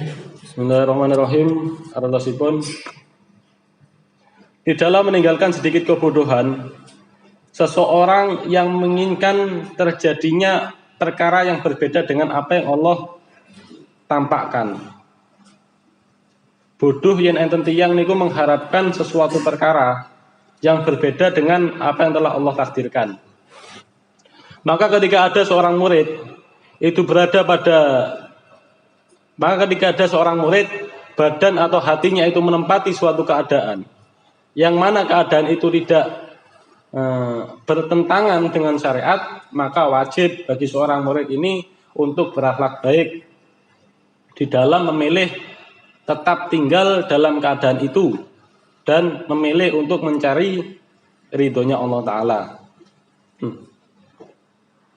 Bismillahirrahmanirrahim. Aralosipun di dalam meninggalkan sedikit kebodohan, seseorang yang menginginkan terjadinya perkara yang berbeda dengan apa yang Allah tampakkan. Bodoh yen enten tiyang niku mengharapkan sesuatu perkara yang berbeda dengan apa yang telah Allah takdirkan. Maka ketika ada seorang murid itu berada pada ketika ada seorang murid, badan atau hatinya itu menempati suatu keadaan yang mana keadaan itu tidak bertentangan dengan syariat, maka wajib bagi seorang murid ini untuk berakhlak baik di dalam memilih tetap tinggal dalam keadaan itu dan memilih untuk mencari ridhonya Allah Ta'ala.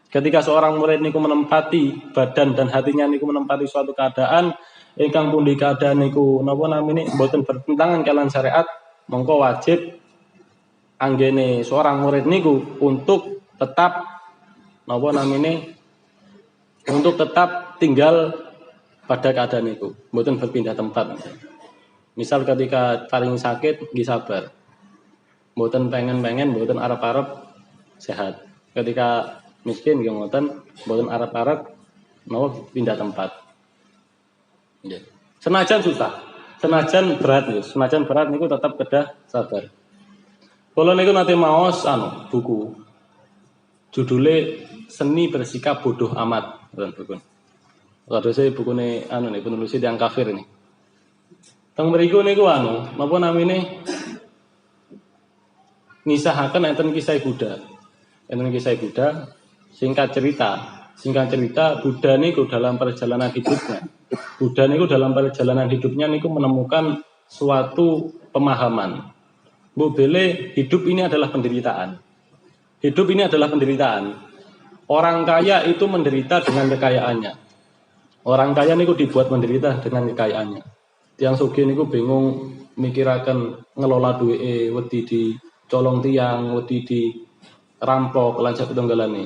Ketika seorang murid niku menempati badan dan hatinya niku menempati suatu keadaan ingkang pundi keadaan niku napa namine mboten bertentangan kalian syariat, mongko wajib anggene seorang murid niku untuk tetap napa namine untuk tetap tinggal pada keadaan niku, mboten berpindah tempat. Misal ketika paling sakit nggih sabar. Mboten pengen-pengen, mboten arep-arep sehat. Ketika miskin nggih ngoten, mboten arep-arep napa pindah tempat. Nggih. Senajan susah, senajan berat niku tetap kedah sabar. Kula niku nate maos buku. Judule Seni Bersikap Bodoh Amat, buku. Kadose bukune nih penulis yang kafir ini. Teng mriku niku napa namine nisahaken enten kisah Buddha. Enten kisah Buddha. Singkat cerita Buddha niku dalam perjalanan hidupnya niku menemukan suatu pemahaman. Bele hidup ini adalah penderitaan. Orang kaya itu menderita dengan kekayaannya. Orang kaya niku dibuat menderita dengan kekayaannya. Tiang sugih niku bingung mikiraken ngelola duweke, wedi dicolong tiang, wedi di rampok lan satunggalane.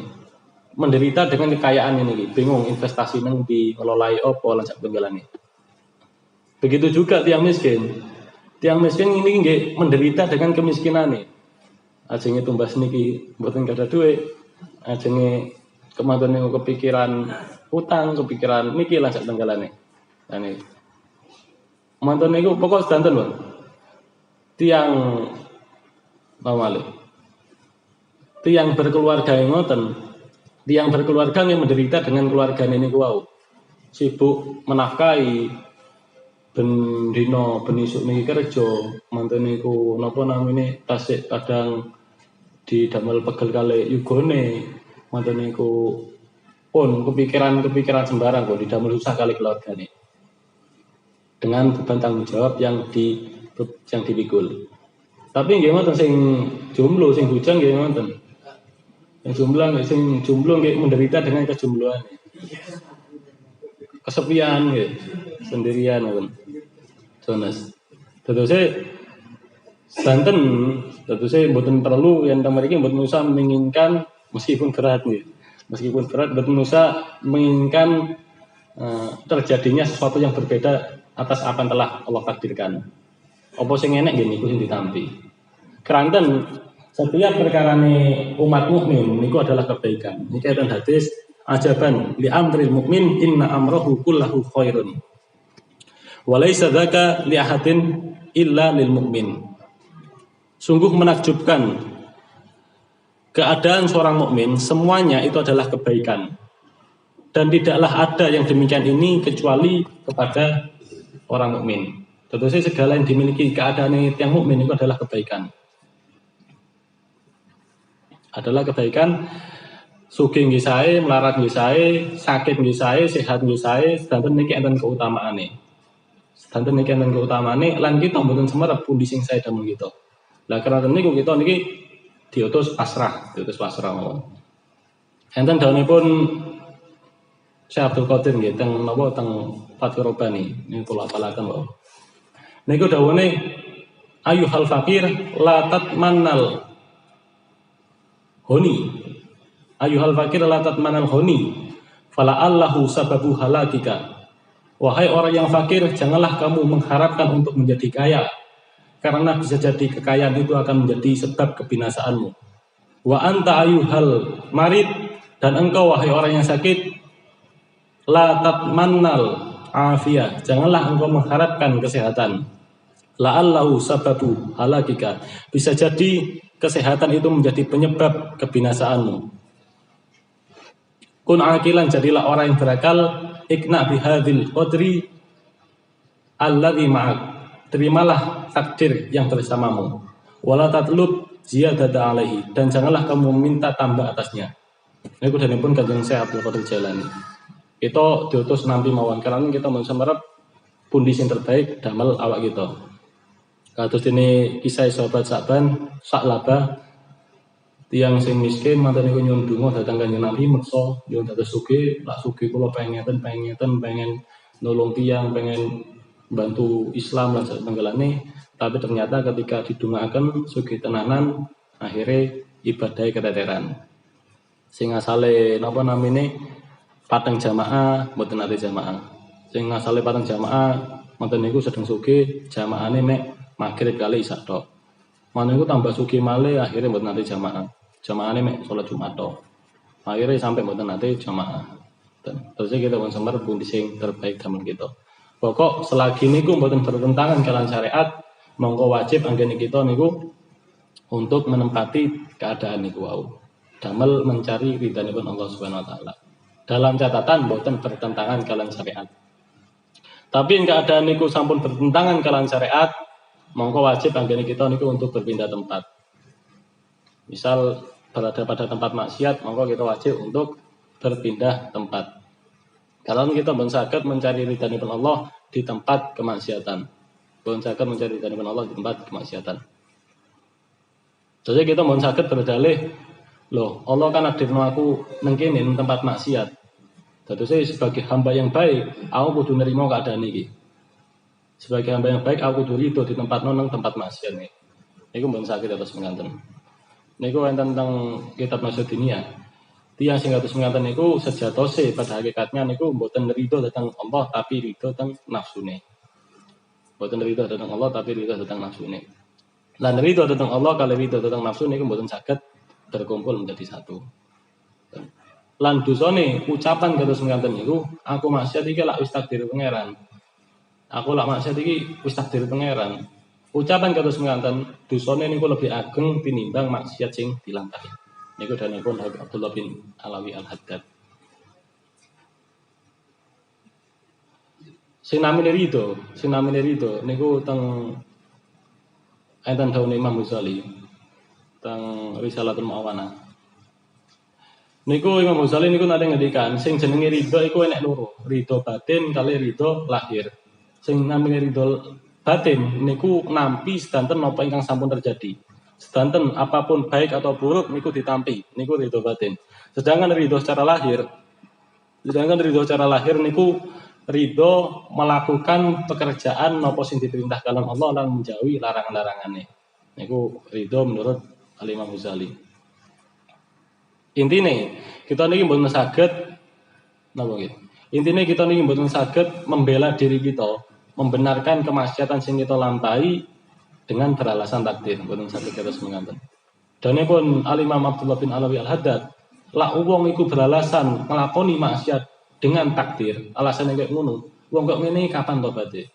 Menderita dengan kekayaan ini, bingung investasi nang di ngelolai opo lan satunggalane. Begitu juga tiang miskin. Tiang miskin ini nggih menderita dengan kemiskinane. Ajenge tumbas niki mboten gadah duit, ajenge kemantune kepikiran utang, kepikiran niki lan satunggalane. Nah niki. Mantun niku pokok sedanten lho. Tiang tiang berkeluarga yang ngoten, tiang berkeluarga yang menderita dengan keluarga niku wau. Sibuk menafkahi ben dina ben isuk niki kerja, mantun niku napa namine tasik kadang didamel pegel kali yugone, mantun niku pun kepikiran sembarang kok didamel susah kali keluargane. Dengan beban tanggung jawab yang dipikul. Tapi nggih ngoten sing jomblo, sing bujang nggih ngoten. Sing jomblo nggih menderita dengan kejombloane. Kesepian nggih, sendirian ngoten. Jonas. Dadose mboten perlu yen mriki mboten usah menginginkan meskipun berat nggih. Meskipun berat mboten usah menginginkan terjadinya sesuatu yang berbeda atas apa yang telah Allah takdirkan. Apa sing enek nggih niku sing ditampi. Keranten setiap perkarane umat mukmin niku adalah kebaikan. Niki enten hadis ajaban li amril mukmin inna amrahu kullahu khairun. Wa laisa dzaka li ahadin illa lil mukmin. Sungguh menakjubkan keadaan seorang mukmin semuanya itu adalah kebaikan. Dan tidaklah ada yang demikian ini kecuali kepada orang mukmin. Tentu saja segala yang dimiliki keadaan yang mukmin itu adalah kebaikan. Adalah kebaikan. Sugih nggih sae, melarat nggih sae, sakit nggih sae, sehat nggih sae, sedanten niki enten keutamaane. Lan kita mboten semerep pundi sing sae damel kita. Lah karena niku kita niki diutus pasrah mawon. Enten daunipun Syekh Abdul Qadir nggih teng Fathur Rabbani niku kula apalaken wae. Niku dawuhne ayyuhal fakir la tatmannal honi. Ayyuhal fakir la tatmannal honi. Fala allahu sababu halakika Wahai orang yang fakir, janganlah kamu mengharapkan untuk menjadi kaya, karena bisa jadi kekayaan itu akan menjadi sebab kebinasaanmu. Wa anta ayuhal marid, dan engkau wahai orang yang sakit, la tatmannal afiyah, janganlah engkau mengharapkan kesehatan. La'allahu sababu halakika, bisa jadi kesehatan itu menjadi penyebab kebinasaanmu. Kun akilan, jadilah orang yang berakal, ikna bihadil qadri alladhi ma'ak, terimalah takdir yang bersamamu. Wala tatlub ziyadata alaihi, dan janganlah kamu meminta tambah atasnya. Ini kudanipun Kanjeng Syekh Abdul Qadir Jailani. Kita diutus nampi mawon karena kita mensemerep pundi sing terbaik damel awak kita. Kados ini kisah sahabat Sa'ban Sa'labah, tiang sing miskin mantan niku nyuwun donga dhateng Kanjeng Nabi meksa nyuwun dados sugih, lak sugih kula pengen nolong tiang, pengen bantu Islam lan satenggalane, tapi ternyata ketika didongaaken sugih tenanan akhirnya ibadah keteteran. Sing asale napa namine pateng jamaah mboten ate jamaah. Sing asale pateng jamaah manten niku sedeng sugih, jamaahane mek maghrib kali isak tok. Manten niku tambah sugih malih akhirnya mboten ate jamaah. Jamaahane mek salat Jumat tok. Akhirnya sampai mboten ate jamaah. Terus kita pun sembar pundi sing terbaik damel kita. Pokok selagi niku mboten bertentangan kalian syariat, mongko wajib anggene kita niku untuk menempati keadaan niku wau. Damel mencari ridhanipun Allah Subhanahu wa taala. Dalam catatan mboten bertentangan kalian syariat. Tapi keadaan niku sampun bertentangan kalian syariat, mongko wajib anggene kita niku untuk berpindah tempat. Misal berada pada tempat maksiat, mongko kita wajib untuk berpindah tempat. Kalau kita pun saged mencari ridhanipun Allah di tempat kemaksiatan. Pun saged mencari ridhanipun Allah di tempat kemaksiatan. Jadi kita pun saged berdalih, loh, Allah kan adilno aku nang kene nang tempat maksiat. Dadi saya sebagai hamba yang baik, aku kudu nerima keadaan iki. Sebagai hamba yang baik, aku kudu rido di tempat nang tempat maksiat iki. Niku pun saged atas menganten. Niku enten tentang kitab Nasruddiniyah. Tiang sing kados menganten niku sejatose pada hakikatnya niku mboten rido dhateng Allah tapi rido dhateng nafsune. Mboten rido dhateng Allah tapi rido dhateng nafsune. Lan rido dhateng Allah kali rido dhateng nafsu niku mboten saged berkumpul menjadi satu. Lan dosane ucapan kados menganten niku, aku maksiat iki lak wis takdir pangeran. Aku lak maksiat iki wis takdir pangeran. Ucapan kados menganten dosane niku lebih ageng tinimbang maksiat sing dilampahi. Niku danipun Abdullah bin Alawi Al-Haddad. Sing namine rido niku teng enten dawuh Imam Ghazali teng Risalatul Mu'awana. Niku Imam Ghazali niku nate ngendikan sing jenenge rido iku enek loro, rido batin kali rido lahir. Sing namine rido batin niku nampi sedanten napa ingkang sampun terjadi. Sedanten apapun baik atau buruk niku ditampi, niku ridho batin. Sedangkan ridho secara lahir niku ridho melakukan pekerjaan napa sing diperintahkan Allah lan menjauhi larangan-larangane. Niku ridho menurut Al-Imam Ghazali. Intine kita niki mboten saged napa nggih? Intine kita niki mboten saged membela diri kita, membenarkan kemaksiatan sing kita lampahi dengan beralasan takdir, boten saged terus menganten. Danipun Al-Imam Abdullah bin Alawi Al-Haddad, lak wong iku beralasan nglakoni maksiat dengan takdir, alasane kaya ngono. Wong kok ngene kapan tobaté?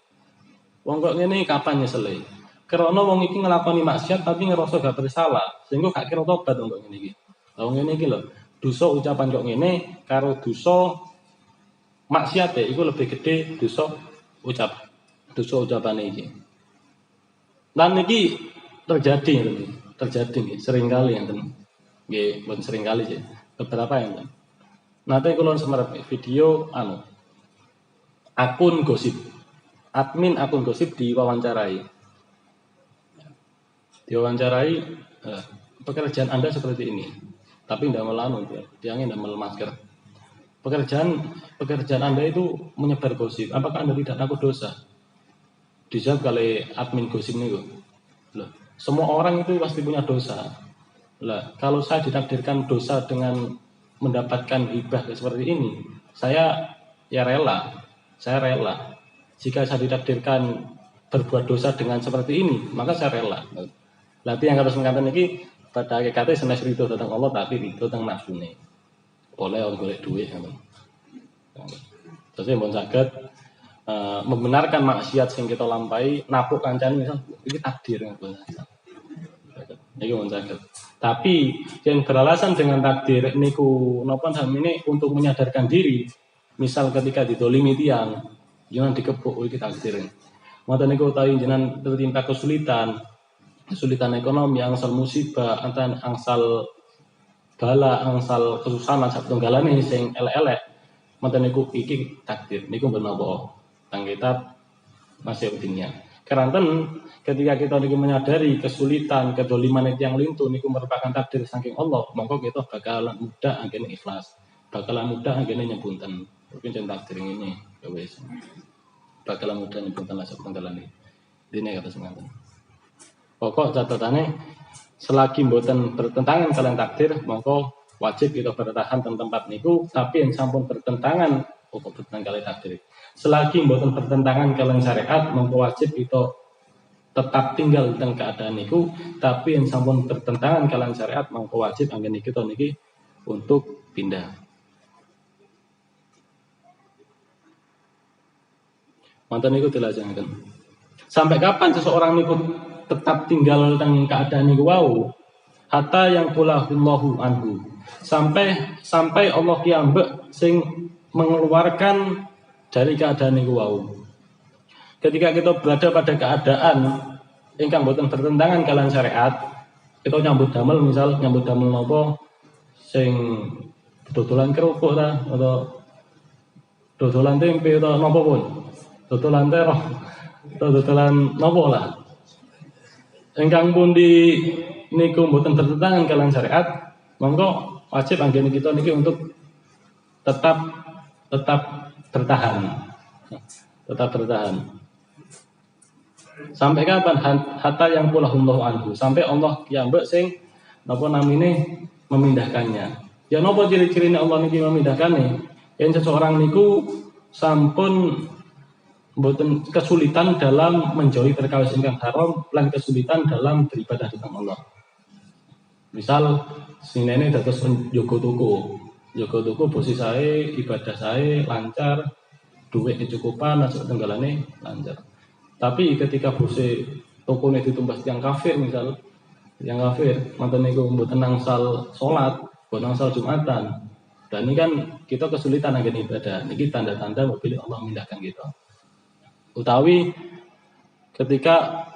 Wong kok ngene kapan nyesele? Karena wong iki nglakoni maksiat tapi ngerasa gak bersalah, sehingga gak kira tobat wong kok ngene iki. Lah wong ngene iki lho, dosa ucapan kok ngene karo dosa maksiate iku lebih gede dosa ucapane iki. Dan niki terjadi nih, sering kali yang nggih, bukan sering kali sih, beberapa yang nanti kalau semerap video akun gosip, admin akun gosip diwawancarai, pekerjaan Anda seperti ini, tapi tidak melanu, dia tidak masker. Pekerjaan Anda itu menyebar gosip, apakah Anda tidak takut dosa? Dijawab kali admin gosip nih, loh, semua orang itu pasti punya dosa. Lah, kalau saya ditakdirkan dosa dengan mendapatkan hibah seperti ini, saya ya rela. saya rela. Jika saya ditakdirkan berbuat dosa dengan seperti ini, maka saya rela. Berarti yang harus mengatakan ini pada hakikatnya senes ridho tentang Allah tapi ridho tentang nafsune. Oleh orang golek duit ngoten. Terus mbon saged membenarkan maksiat sing kita lampahi, napuk kancane misal iki takdir ngoten. Iki mbon saged. Tapi yang beralasan dengan takdir niku napa samene untuk menyadarkan diri. Misal ketika didolimi tiang, jangan dikepuk iki takdir. Ngoten niku utawi jenengan tertimpa kesulitan ekonomi, angsal musibah, angsal bala, angsal kesusahan sak tunggalane sing elek-elek. Ngoten niku iki takdir. Niku mboten napa tang kitab masih dunia. Keranten ketika kita niku menyadari kesulitan, kedoliman yang lintu niku merupakan takdir saking Allah, mongko kita bakalan mudah anggene ikhlas. Bakalan mudah anggene nyebunten. Mungkin jeneng takdir ini ya wis. Bakalan mudah nyebunten sak tunggalane. Dene kata semanten. Pokok catatane selagi mboten bertentangan kalian takdir, mongko wajib kita bertahan di tempat niku, tapi yang sampun bertentangan pokok bertentangan kalian takdir. Selagi mboten bertentangan kalian syariat, mongko wajib kita tetap tinggal di keadaan niku, tapi yang sampun bertentangan kalian syariat, mongko wajib anggen kita niki untuk pindah. Mantan niku dilajengaken. Sampai kapan seseorang niku tetap tinggal di keadaan niku wau? Hatta yang qulahullahu anhu. Sampai Allah kiambek sing mengeluarkan dari keadaan niku wau. Ketika kita berada pada keadaan ingkang boten bertentangan kalian syariat, kita nyambut damel misal nyambut damel napa sing dodolan kerupuk ta atau dodolan tempe atau napa pun. Dodolan terong atau dodolan napa lah. Ingkang pundi niku mboten bertentangan kalian syariat, monggo wajib anggen kita niki untuk tetap bertahan. Tetap bertahan. Sampai kapan? Hatta yang qulahullahu anhu. Sampai Allah kiambek sing napa namine memindahkannya. Ya napa ciri-cirine Allah niki memindahkannya? Yen seseorang niku sampun mboten kesulitan dalam menjauhi perkawis ingkang haram lan kesulitan dalam beribadah dhateng Allah. Misal sinene dados njogo tuku bosi sae, ibadah sae lancar, duit kecukupan, nasib tenggalane lancar. Tapi ketika bosi tokone ditumbas yang kafir misal, yang kafir manten niku mboten nangsal salat, mboten nangsal Jumatan. Dan ini kan kita kesulitan anggen ibadah. Niki tanda-tanda bila Allah memindahkan kita. Utawi ketika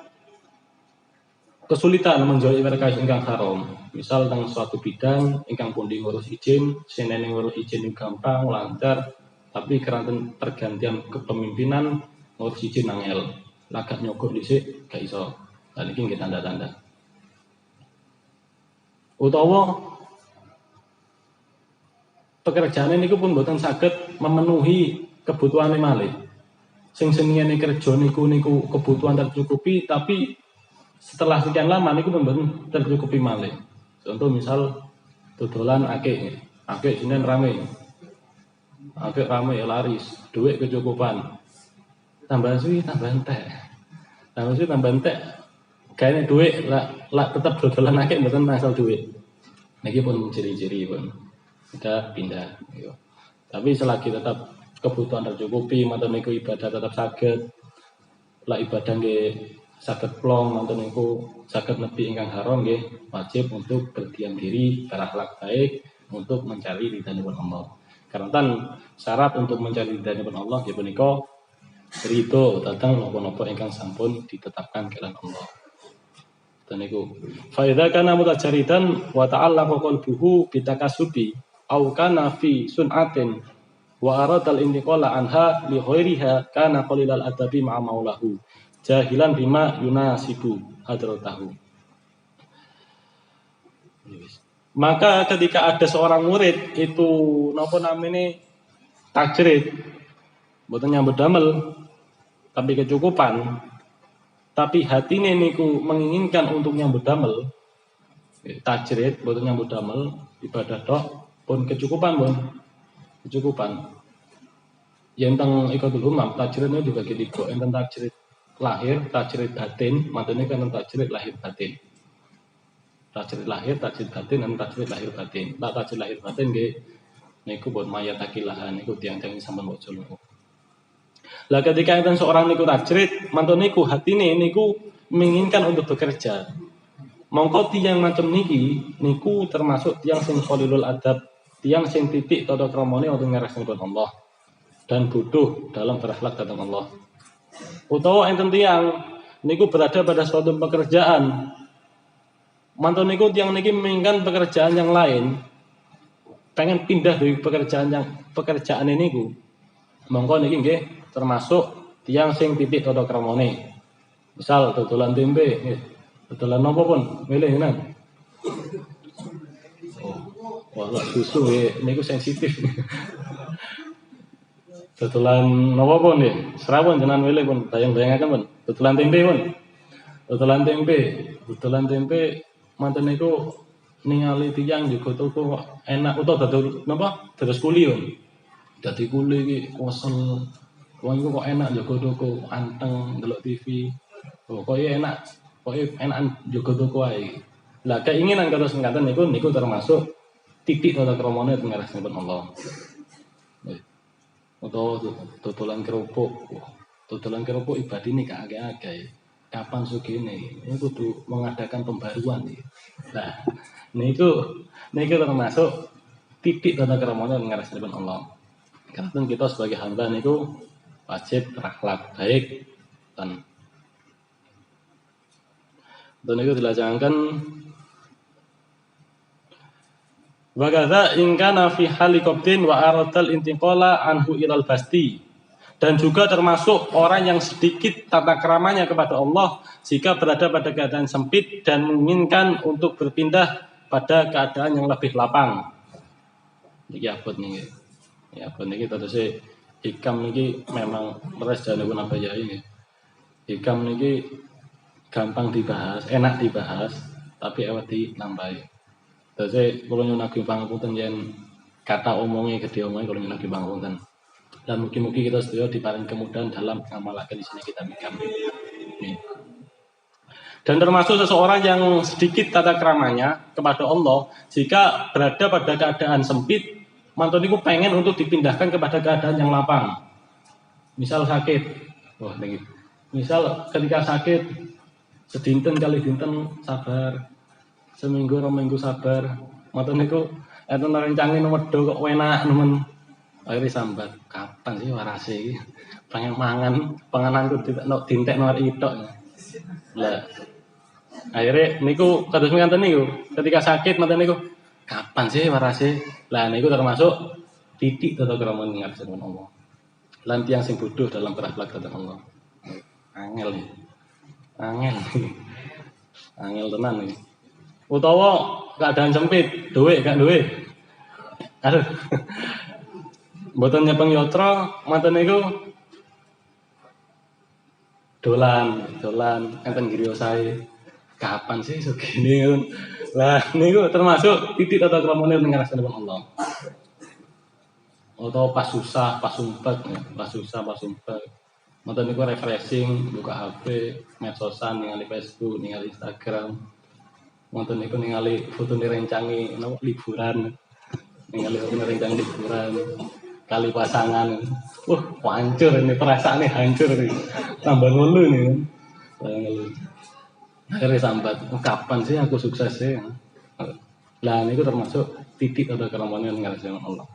kesulitan menjauhi perkawis ingkang haram, misal tentang suatu bidang ingkang pundi ngurus izin, sinene ngurus izin gampang lancar, tapi keranten pergantian kepemimpinan ngurus izin angel, lagak nyogok dhisik gak iso. Dan iki nggih tanda-tanda. Utawa pekerjaan niku pun boten saged memenuhi kebutuhane malih. Sing senengane kerja niku kebutuhan tercukupi, tapi setelah sekian lama niku mboten tercukupi malih. Contoh misal dodolan akeh sinen rame. Akeh rame ya laris, duit kecukupan. Tambah suwi tambah entek. Tambah suwi tambah entek. Gaene duit lah tetap dodolan akeh mboten asal duit. Niki pun ciri-ciri pun kita pindah. Tapi selagi tetap kebutuhan tercukupi, mantan niku ibadah tetap saged, lah ibadah nggih saged plong, mantan niku saged nepi ingkang haram nggih wajib untuk berdiam diri, berakhlak baik untuk mencari ridhanipun Allah. Karena syarat untuk mencari ridhanipun Allah nggih punika ridho dhateng napa-napa ingkang sampun ditetapkan kalian Allah. Dan niku fa idza kana mutajaridan wa ta'allaqa qalbuhu bitakasubi au kana fi sun'atin wa aradal intiqala anha li ghairiha kana qalilal adabi ma'a maulahu jahilan bima yunasibu hadratahu. Maka ketika ada seorang murid itu napa namine tajrid mboten nyambut damel tapi kecukupan, tapi hatine niku menginginkan untuk nyambut damel, tajrid mboten nyambut damel, ibadah tok pun kecukupan. Yang tentang ikotul humam, tajridnya dibagi tiga. Yang tentang tajrid lahir, tajrid batin, matanya kan tentang tajrid lahir batin. Tajrid lahir, tajrid batin, dan tajrid lahir batin. Nah, tajrid lahir batin nggih niku buat mayat takilahan niku tiang-tiang sampean mbok jolo. Lah ketika enten seorang niku tajrid, mantun niku hatine niku menginginkan untuk bekerja. Mongko tiang macam niki niku termasuk tiang sing qalilul adab, tiang sing titik tata kramane untuk ngrasakake Allah dan bodoh dalam berakhlak datang Allah. Utawa enten tiang niku berada pada suatu pekerjaan. Mantun niku tiang niki menginginkan pekerjaan yang lain, pengen pindah dari pekerjaan ini niku. Mongko niki nggih termasuk tiang sing titik tata kramane. Misal dodolan tempe nggih. Dodolan napa pun milih nang. Oh, wah susu niku sensitif. Dodolan napa pun nggih. Serawon jenengan milih pun bayang-bayangaken pun. Dodolan tempe pun. Dodolan tempe manten niku ningali tiyang juga toko enak utawa dodol napa? Dados kuli pun. Dadi kuli iki kosel. Wong iku kok enak jaga toko, anteng ndelok TV. Oh, kok enak. Kok enakan jaga toko ae. Lah keinginan kados ngaten niku termasuk titik tata kramane ngarasipun Allah. Utawa dodolan kerupuk. Dodolan kerupuk ibadine gak akeh-akeh. Kapan sugihne? Ini kudu mengadakan pembaruan nih. Nah, niku termasuk titik tata kramane ngarasipun Allah. Karena kita sebagai hamba niku wajib berakhlak baik dan itu dilajangan Wagada ingkana fi halikoptin wa aradal intiqala anhu ilal basti. Dan juga termasuk orang yang sedikit tata keramanya kepada Allah jika berada pada keadaan sempit dan menginginkan untuk berpindah pada keadaan yang lebih lapang. Niki abot niki. Ya abot niki terus hikam niki memang meres jane pun apa ya ini. Hikam niki gampang dibahas, enak dibahas, tapi awet dinambahi. Terus kalau nyuwun ageng pangapunten yen kata omongnya gede omongnya kalau nyuwun ageng pangapunten. Dan mungkin kita sedaya diparing kemudahan dalam mengamalkan di sini kita hikam. Dan termasuk seseorang yang sedikit tata keramanya kepada Allah jika berada pada keadaan sempit, mantun niku pengen untuk dipindahkan kepada keadaan yang lapang. Misal sakit, wah niki. Misal ketika sakit sedinten kali dinten sabar, seminggu rong minggu sabar, mantun niku enten rencangin wedho kok enak nemen. Akhirnya sambat, kapan sih warase iki? Pengen mangan, pangananku dintekno arek itok. Lah akhirnya niku kados ngaten niku, ketika sakit mboten niku, kapan sih warase? Lah niku termasuk titik tata krama ngarepipun Allah. Lan tiyang sing bodoh dalam berakhlak datang Allah. Angel nih. Angel tenan iki. Utawa keadaan sempit, duit gak duit. Aduh. Mboten nyepeng yatra, manten niku dolan enten griosae. Kapan sih sugih? Lah niku termasuk titik tata kramane ning ngarepipun Allah. Atau pas susah, pas sumpek. Manten niku refreshing, buka HP, medsosan, ningali Facebook, ningali Instagram. Manten niku ningali fotone rencangi liburan. Ningali fotone rencangi liburan. Kali pasangan, hancur ini perasaannya hancur nih, tambah ngeluh nih, akhirnya sambat, kapan sih aku sukses sih? Lah ini termasuk titik atau keramanya yang ngarepipun Allah.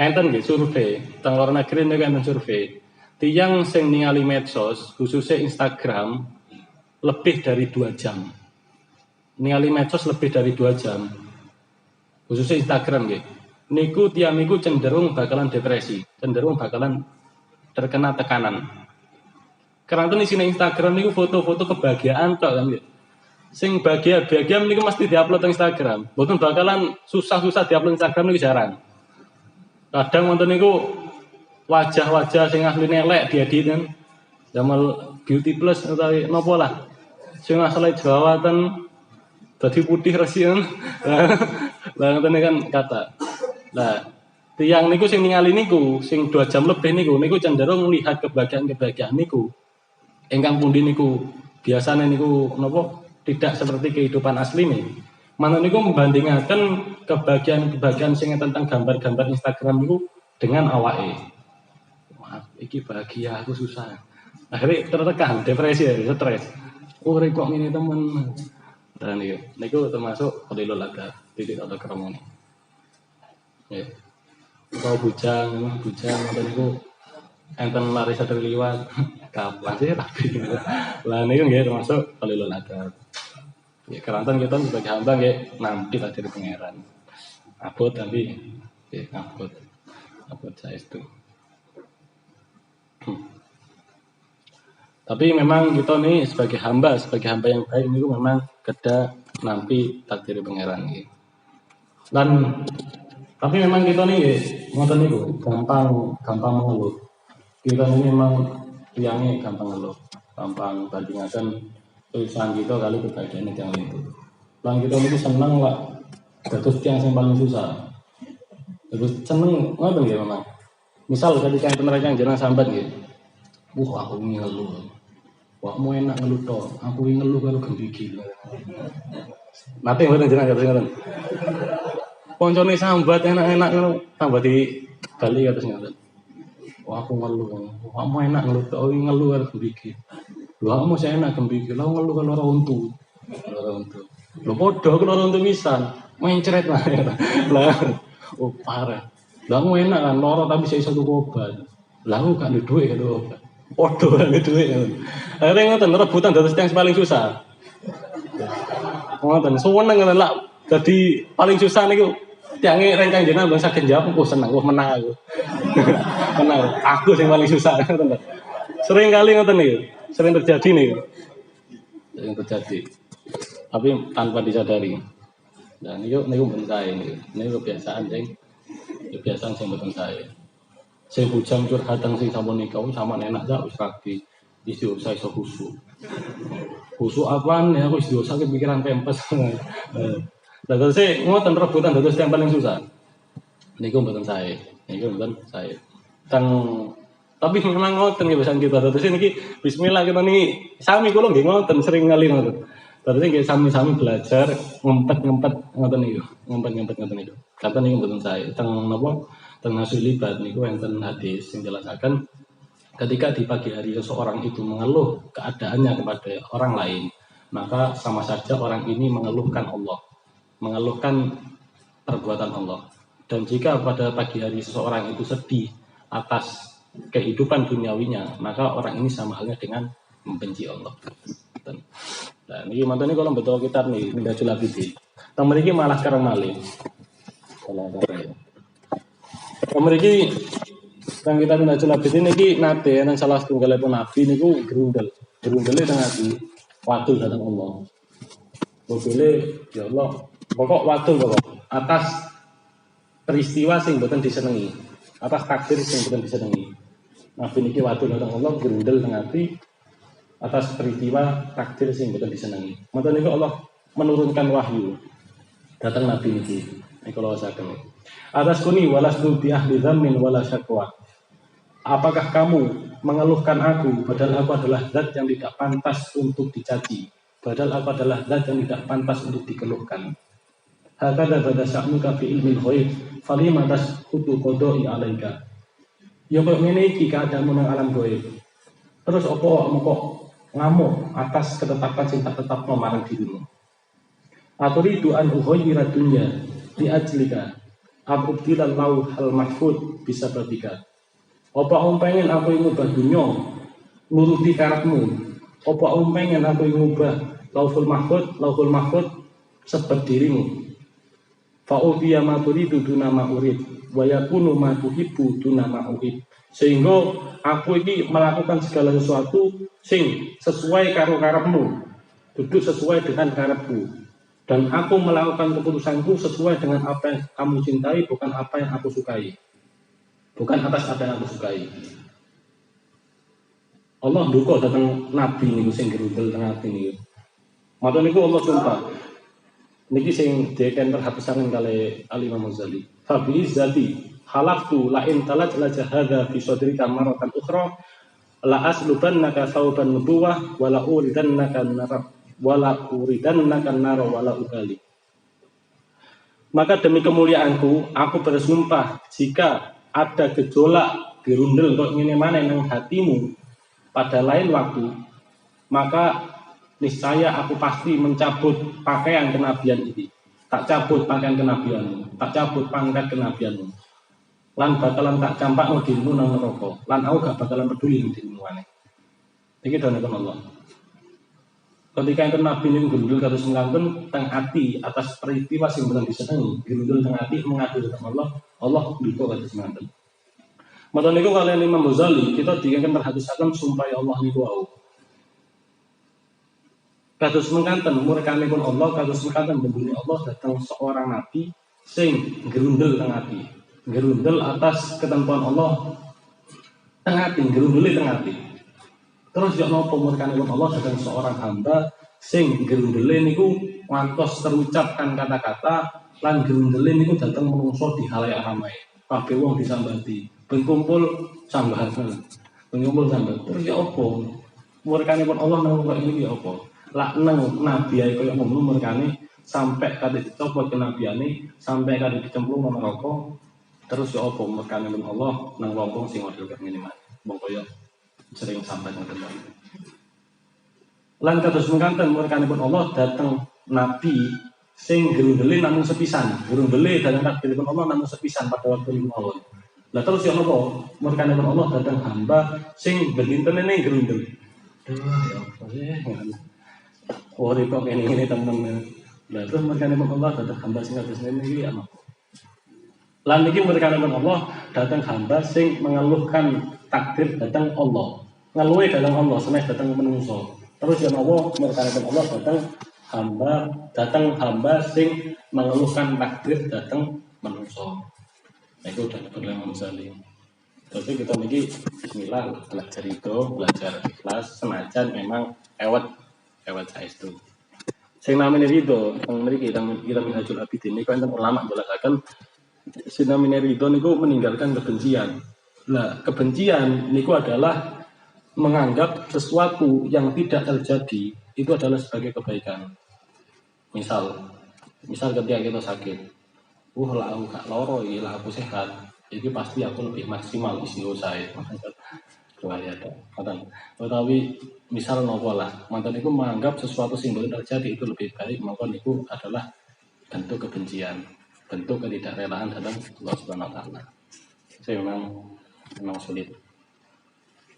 Enten nggih survei, teng luar negeri niku enten survei, tiyang sing ningali medsos, khususnya Instagram, lebih dari 2 jam. Ningali medsos lebih dari 2 jam, khususnya Instagram nggih. Niku tiang niku cenderung bakalan depresi, cenderung bakalan terkena tekanan. Karena itu di sini Instagram niku foto-foto kebahagiaan tok kan. Sing bahagia niku mesti diupload di Instagram. Mboten bakalan susah-susah diupload Instagram niku jarang. Kadang wonten niku wajah-wajah sing asline elek diediten damel beauty plus utawi napa lah. Sing asale jerawatan dadi putih resian. Lah ngoten kan kata. Nah, Tiang niku sing ningali niku, sing 2 jam lebih niku cenderung melihat kebahagiaan-kebahagiaan niku. Ingkang pundi niku biasane niku napa tidak seperti kehidupan asli nih. Manut niku membandingaken kebahagiaan-kebahagiaan sing tentang gambar-gambar Instagram niku dengan awake. Wah, iki bahagia, aku susah. Akhirnya tertekan, depresi, stres. Oh, kok ini temen. Dan niku termasuk qalilul adab, titik atau keremoni. Ya. Kalau bujang atau niku enten lari sadar liwat, kapan sih rapi. Lah niku nggih termasuk qalilul adab. Ya keranten kita sebagai hamba nggih nampi takdir pangeran. Abot tapi nggih abot saestu. Tapi memang kita nih sebagai hamba yang baik itu memang kedah nampi takdir pangeran gitu. Dan tapi memang kita nih ngoten niku gampang mengeluh. Kita ini memang tiangnya gampang ngeluh, gampang bandingaken tulisan kita kali kebahagiaan yang itu. Lan kita ini seneng lah, terus tiang yang paling susah. Terus seneng ngoten nggih memang. Misal ketika penerang jenengan sambat nggih. Aku ngeluh. Wah, mau enak ngeluh toh. Aku ngeluh kalau gembigi. Nate mboten jenengan kados ngoten. Koncone sambat enak-enak ngono tambah di bali kados ngoten. Wah, aku ngeluh. Wah, mau enak ngeluh toh. Ngeluh kalau gembigi. Lho, aku mau enak gembigi. Lah ngeluh kalau ora untu. Lho padha karo ora untu pisan. Mencret lah. Lah, oh parah. Lah aku enak kan loro tapi iso tuku obat. Lah aku gak duwe duit karo obat. Podo kan duit. Akhirnya ngoten rebutan dados yang paling susah. Ngoten suweneng ngoten lak dadi paling susah niku tiange rengkang jenengan belum saged jawab kok seneng kok menang aku. Menang. Aku sing paling susah ngoten. Sering kali ngoten niku. Sering terjadi niku. Sering terjadi. Tapi tanpa disadari. Dan niku mboten sae niku. Niku kebiasaan sing mboten sae. Sing bujang curhatan sing sampun nikah sama enak jak wis rapi. Istighosah iso khusuk. Khusuk apaan ya aku istighosah kepikiran pempes. Lah terus ngoten rebutan dados yang paling susah. Niku mboten sae. Tapi memang ngoten nggih pesan kita. Terus niki bismillah kita niki sami kula nggih ngoten sering kali ngoten. Terus nggih sami-sami belajar ngempet ngoten niku. Ngempet ngoten niku. Kata niku mboten sae. Teng napa? Teng nasul libat niku enten hadis sing jelasaken ketika di pagi hari seseorang itu mengeluh keadaannya kepada orang lain, maka sama saja orang ini mengeluhkan Allah, mengeluhkan perbuatan Allah. Dan jika pada pagi hari seseorang itu sedih atas kehidupan duniawinya, maka orang ini sama halnya dengan membenci Allah. Nah, ini mantan ini kalau betul kita nih Minhajul Abidin. Tang mriki malah karang malih. Mriki kang kita Minhajul Abidin niki nate nang salah setunggalipun nabi niku gerundel. Gerundele teng ati wadul dhateng Allah. Bobele ya Allah, pokok wadul pokok atas peristiwa sing mboten disenengi, atas takdir sing mboten disenengi. Nabi niki wadul dhateng Allah gerundel teng ati atas peristiwa takdir sing mboten disenengi. Mboten niku Allah menurunkan wahyu dhateng nabi niki. Niku kula wasaken. Atas kuni walasdu bi ahli dzammin wala syaqwa. Apakah kamu mengeluhkan aku padahal aku adalah zat yang tidak pantas untuk dicaci, padahal aku adalah zat yang tidak pantas untuk dikeluhkan. Hakadha bada sya'nuka fi ilmil ghaib falima tasqutu qada'i 'alaika. Ya kok ngene iki keadaanmu nang alam gaib. Terus apa kok ngamuk atas ketetapan sing tak tetapno marang dirimu. Aturidu an ughayira dunya li ajlika abdilal lauhal mahfud bisa babika. Apa pengen aku ngubah dunya nuruti karepmu? Apa pengen aku ngubah lauhul mahfud sebab dirimu? Fa ubiya ma turidu duna ma urid wa yakunu ma tuhibbu duna ma uhib. Sehingga aku ini melakukan segala sesuatu sing sesuai karo karepmu, duduk sesuai dengan karepku. Dan aku melakukan keputusanku sesuai dengan apa yang kamu cintai, bukan apa yang aku sukai. Bukan atas apa yang aku sukai. Allah duka datang nabi niku sing gerundel teng ati niku. Matur niku Allah sumpah. Niki sing deken terhapusan kali Al Imam Ghazali. Fa bi izzati halaftu la in talajlaja hadza fi sadrika maratan ukhra la aslubannaka thawban nubuwah wala uridannaka nar wala ubali. Maka demi kemuliaanku aku bersumpah jika ada gejolak gerundel kok ngene maneh nang hatimu pada lain waktu, maka niscaya aku pasti mencabut pakaian kenabian ini. Tak cabut pakaian kenabianmu, tak cabut pangkat kenabianmu. Lan bakalan tak campakno dirimu nang neraka. Lan aku gak bakalan peduli ning dirimu maneh. Iki dawuhipun Allah. Ketika enten nabi niku gundul kados mengangkun teng ati atas peristiwa sing boten disenengi, gundul teng ati mengadu datang Allah duka kados mengangkun. Mata niku kalian Imam Ghazali kita diingkang terhadisaken sumpah Allah niku wau. Kados mengkanten murkanipun Allah, kados mengkanten bendune Allah datang seorang nabi sing gerundel teng ati. Gerundel atas ketentuan Allah teng ati, gerundule teng ati. Terus yo napa murkanipun Allah datang seorang hamba sing gerundele niku ngantos terucapkan kata-kata lan gerundele niku datang menungso di halayak ramai. Kabeh wong disambati, ben kumpul sambahan. Ben kumpul sambat. Terus ya apa? Murkanipun Allah nang kok iki ya apa? Lah nang nabi ae koyo ngono murkane sampai kate dicopot kenabiane, sampai kate dicemplung nang neraka. Terus ya apa murkanipun Allah nang wong sing model kaya ngene mah. Wong koyo sering sampai ngoten wae. Lan kados mengkanten murkanipun Allah dateng nabi sing gerundele namung sepisan. Gerundele dateng takdiripun Allah namung sepisan pada waktu itu mawon. Lah terus ya napa murkanipun Allah dateng hamba sing bentene gerundel. Ya Allah. Ora kok ngene temen. Lah terus murkanipun Allah dateng hamba sing kados ngene iki ya napa? Lan iki murkanipun Allah dateng hamba sing mengeluhkan takdir datang Allah, ngeluwe datang Allah, senes datang menungso. Terus ya Allah murkanipun Allah datang hamba sing mengeluhkan takdir datang menungso. Nah itu udah Imam Ghazali. Tapi kita niki bismillah belajar itu, belajar ikhlas senajan memang ewet saestu. Sing namine ridho, teng mriki kita Minhajul Abidin niku enten ulama jelasaken sing namine ridho niku meninggalkan kebencian. Nah, kebencian niku adalah menganggap sesuatu yang tidak terjadi itu adalah sebagai kebaikan. Misal ketika kita sakit, lah aku gak loro iki, lah aku sehat, iki pasti aku lebih maksimal isi usaha. Kewajiban. Tetapi misal nopo lah, mantan itu menganggap sesuatu yang belum terjadi itu lebih baik, maka itu adalah bentuk kebencian, bentuk ketidakrelaan dalam Allah Subhanahu Wa Taala. Saya memang sulit.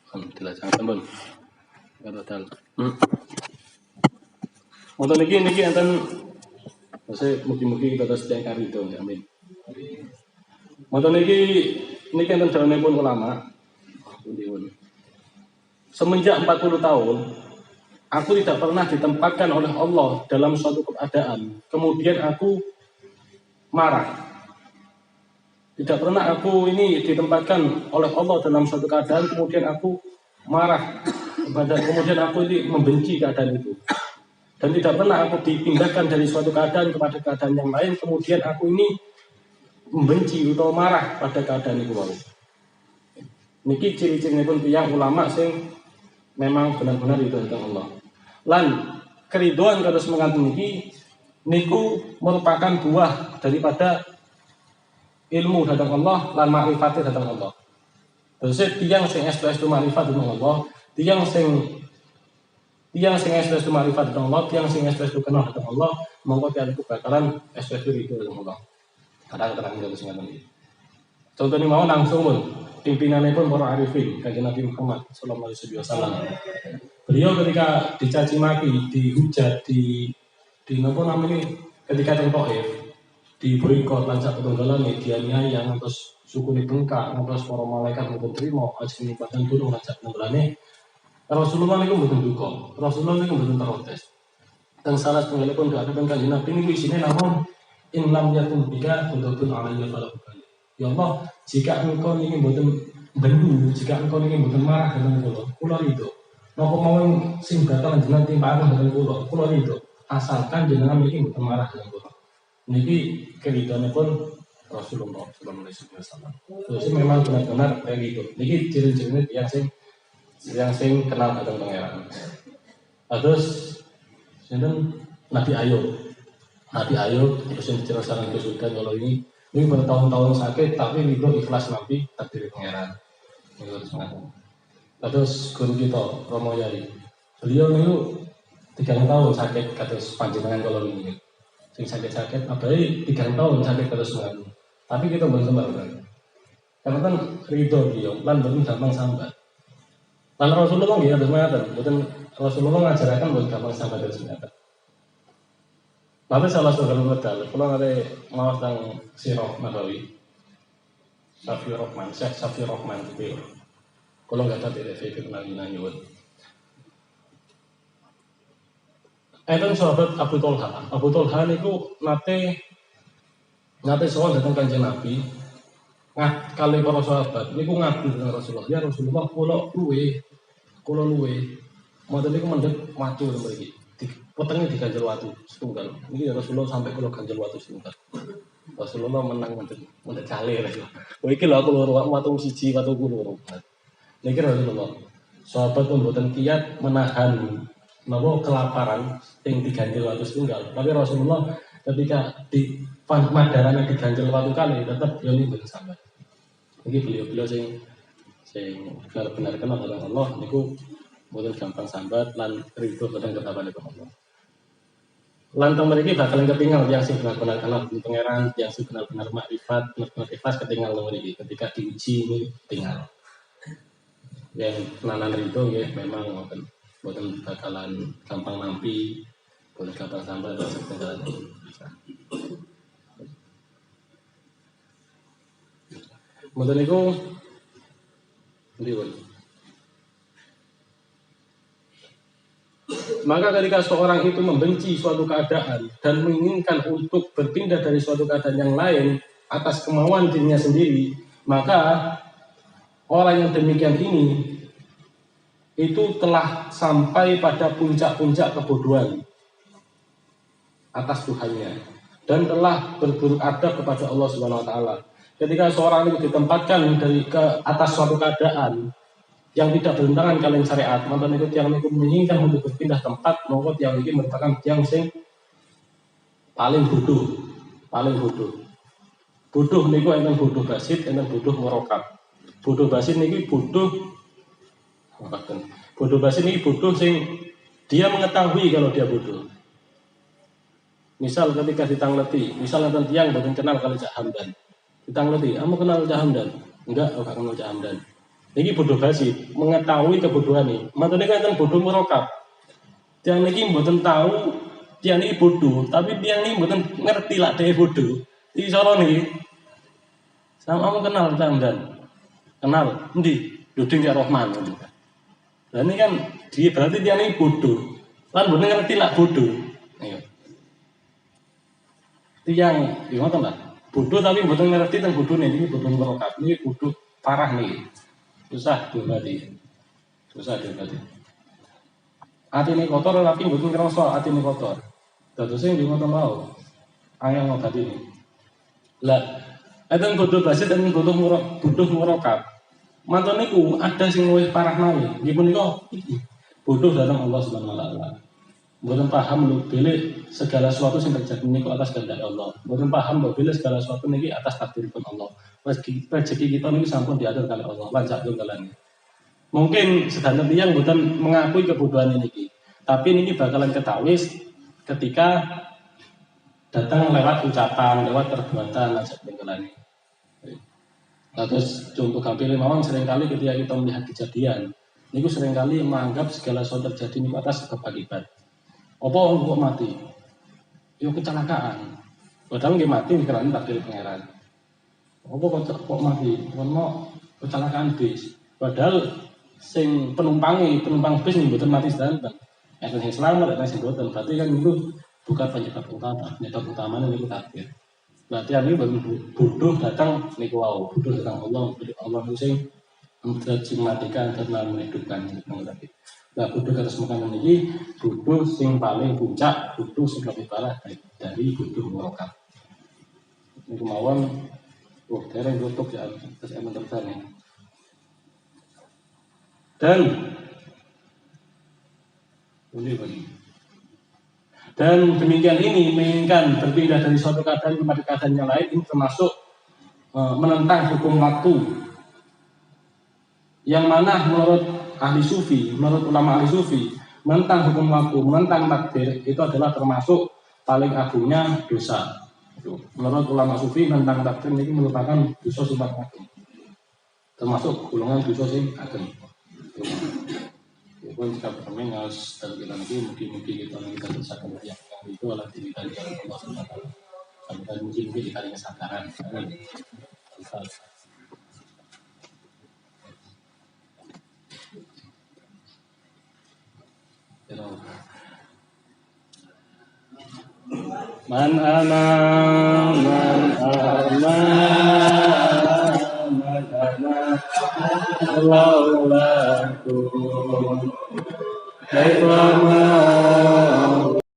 Alhamdulillah sangat tembun. Kata Motor niki enten saya mugi-mugi kita sedaya kari itu, amin. Motor niki enten dawuhipun ulama. Semenjak 40 tahun aku tidak pernah ditempatkan oleh Allah dalam suatu keadaan kemudian aku marah. Tidak pernah aku ini ditempatkan oleh Allah dalam suatu keadaan kemudian aku marah kemudian aku ini membenci keadaan itu. Dan tidak pernah aku dipindahkan dari suatu keadaan kepada keadaan yang lain kemudian aku ini membenci atau marah pada keadaan itu. Niki ciri-ciri pun tiyang ulama sing memang benar-benar itu tentang Allah. Lan keriduan kados mengandung niki niku merupakan buah daripada ilmu datang Allah lan ma'rifatnya datang Allah. Terus tiyang sing estu ma'rifat datang Allah, tiyang sing estu ma'rifat datang Allah, tiyang sing estu kenal datang Allah, monggo tiyang iku bakalan estu ridho datang Allah. Ada keterangan dari sing ngoten iki. Contohnya mau langsung pun pimpinannya pun para arifin Kanjeng Nabi Muhammad sallallahu alaihi wasallam. Beliau ketika dicaci maki, dihujat, di napa namanya ketika teng Thaif, di boikot lan satunggalan dianiaya ngantos sukune bengkak, ngantos para malaikat mboten trima ajeng badan turun lan satunggalane. Rasulullah niku mboten duka, Rasulullah niku mboten protes. Dan salah setunggalipun doaipun Kanjeng Nabi niku isine namung in lam yakun bika kuntum alayya fala. Ya Allah, jika engkau ingin mboten bendu, jika engkau ingin mboten marah dengan kula itu. Napa mawon sing bakal jenengan timpakan dengan kula itu. Asalkan jenengan iki mboten marah dengan kula. Niki keridone pun Rasulullah sallallahu alaihi wasallam. Terus memang benar-benar kayak gitu. Iki ciri-ciri yang sing kenal datang pangeran. Terus sinten Nabi Ayub. Nabi Ayub terus yang diceritakan ke Sultan kalau ini bertahun-tahun sakit tapi itu ikhlas Nabi takdir pangeran. Terus guru kita Romo Yai. Beliau itu 3 tahun sakit kados panjenengan kalau ini. Sing sakit-sakit abai 3 tahun sakit terus mengaku. Tapi kita belum sembar kan. Karena kan ridho beliau, lan betul gampang sambat. Lan Rasulullah nggih atus mekaten, mboten Rasulullah ngajaraken buat gampang sambat terus mekaten. Nanti salah satu modal, kalau ada mau tentang Sirah Nabawi, Syafi'i Rahman, Syekh Syafi'i Rahman itu, kalau nggak ada tidak fikir nanya nyuwun. Itu sahabat Abu Tolha itu nate soal datang kanjeng Nabi, kali para sahabat, ini ngabdi dengan Rasulullah. Ya Rasulullah, kalau luwe, mau tadi mendek matu lagi. Potongnya di ganjel watu setunggal. Ini Rasulullah sampai kalau ganjel watu setunggal. Rasulullah menang mendek kali lah. Oh iki lho aku loro watu siji watu loro. Niki Rasulullah. Sahabat pemboten kiat menahan napa kelaparan yang diganjel watu setunggal. Tapi Rasulullah ketika di madaran diganjel watu kali tetap yo nimbul sambat. Niki beliau sing benar-benar kenal dengan Allah niku mboten gampang sambat lan ridho kadang ketabanipun Allah. Lantang mereka bakalan ketinggal yang sih benar-benar kenal pangeran, yang sih benar-benar makrifat, benar-benar ikhlas ketinggal mereka ketika diuji ini tinggal. Yang tenanan itu ya memang bukan bakalan gampang nampi, boleh gampang sampai dan setinggalan bisa. Mungkin itu, maka ketika seorang itu membenci suatu keadaan dan menginginkan untuk berpindah dari suatu keadaan yang lain atas kemauan dirinya sendiri, maka orang yang demikian ini itu telah sampai pada puncak-puncak kebodohan atas Tuhannya dan telah berburuk adab kepada Allah Subhanahu wa taala. Ketika seorang itu ditempatkan dari ke atas suatu keadaan yang tidak bertentangan kalian syariat, mantan itu yang itu menginginkan untuk berpindah tempat, maka yang ini merupakan yang sing paling bodoh. Bodoh niku enten bodoh basit, enten bodoh merokap. Bodoh basit niki bodoh basit niki bodoh sing dia mengetahui kalau dia bodoh. Misal ketika ditangleti, misal enten tiang boten kenal kalau Cak Hamdan. Ditangleti, kamu kenal Cak Hamdan? Enggak, enggak kenal Cak Hamdan. Ini bodoh basit, mengetahui kebodohan ini. Matanya kan bodoh merokap. Tiang ini buatan tahu, tiang ini bodoh, tapi tiang ini buatan ngerti lah dia bodoh. Ini soal nih, sama kamu kenal Camdan, kenal, di Duding ya Rohman. Dan ini kan dia berarti tiang ini bodoh, kan buatan ngerti lah bodoh. Tiang, gimana lah? Bodoh tapi buatan ngerti tentang bodoh ini bodoh merokap, ini bodoh parah nih. Susah diobati. Hati ini kotor tapi bukan kerasa hati ini kotor. Terus yang ngoten mau. Ayang ngobati ini. Lah, enten bodoh basit dan bodoh merokap. Mantan niku ada sing luwih parah malih. Nggih punika bodoh datang Allah Subhanahu wa taala. Mboten paham lho bilih segala sesuatu sing terjadi niku atas kehendak Allah. Mboten paham lho bilih segala sesuatu niki atas takdiripun Allah. Rezeki kita ini sampun diatur oleh Allah, lanjak tunggalan. Mungkin sedanten tiyang mboten mengakui kebodohan ini, tapi ini bakalan ketawis ketika datang lewat ucapan, lewat perbuatan lanjak tunggalan. Terus contoh gampil mawon seringkali ketika kita melihat kejadian, niku seringkali menganggap segala sesuatu terjadi niku atas sebab akibat. Apa kok mati? Yo kecelakaan. Padahal nggih mati karena takdir pangeran. Apa kok mati? Ono kecelakaan bis. Padahal sing penumpang bis mboten mati sedanten. Enten sing selamat, enten sing mboten. Berarti kan itu bukan penyebab utama. Penyebab utamanya niku takdir. Berarti ini bodoh datang niku wau. Bodoh datang Allah itu sing mematikan dan menghidupkan tadi. Nah, bodoh kata semuanya ini bodoh sing paling puncak, bodoh sing lebih parah dari bodoh merokap. Niku mawon dereng tutup ya terus terusan ya. Dan demikian ini menginginkan berpindah dari suatu keadaan kepada keadaan yang lain, ini termasuk menentang hukum waktu, yang mana menurut ahli sufi, menurut ulama ahli sufi, menentang hukum waktu, menentang takdir itu adalah termasuk paling agungnya dosa. Menurut ulama sufi, menentang takdir ini merupakan dosa sifat agung, termasuk golongan dosa sing ageng. Pun jika bermain harus terbilang lagi, mungkin kita bisa yang itu adalah diri dari Allah SWT. Sampai mungkin dikali kesadaran. Man ana Allahu kaifa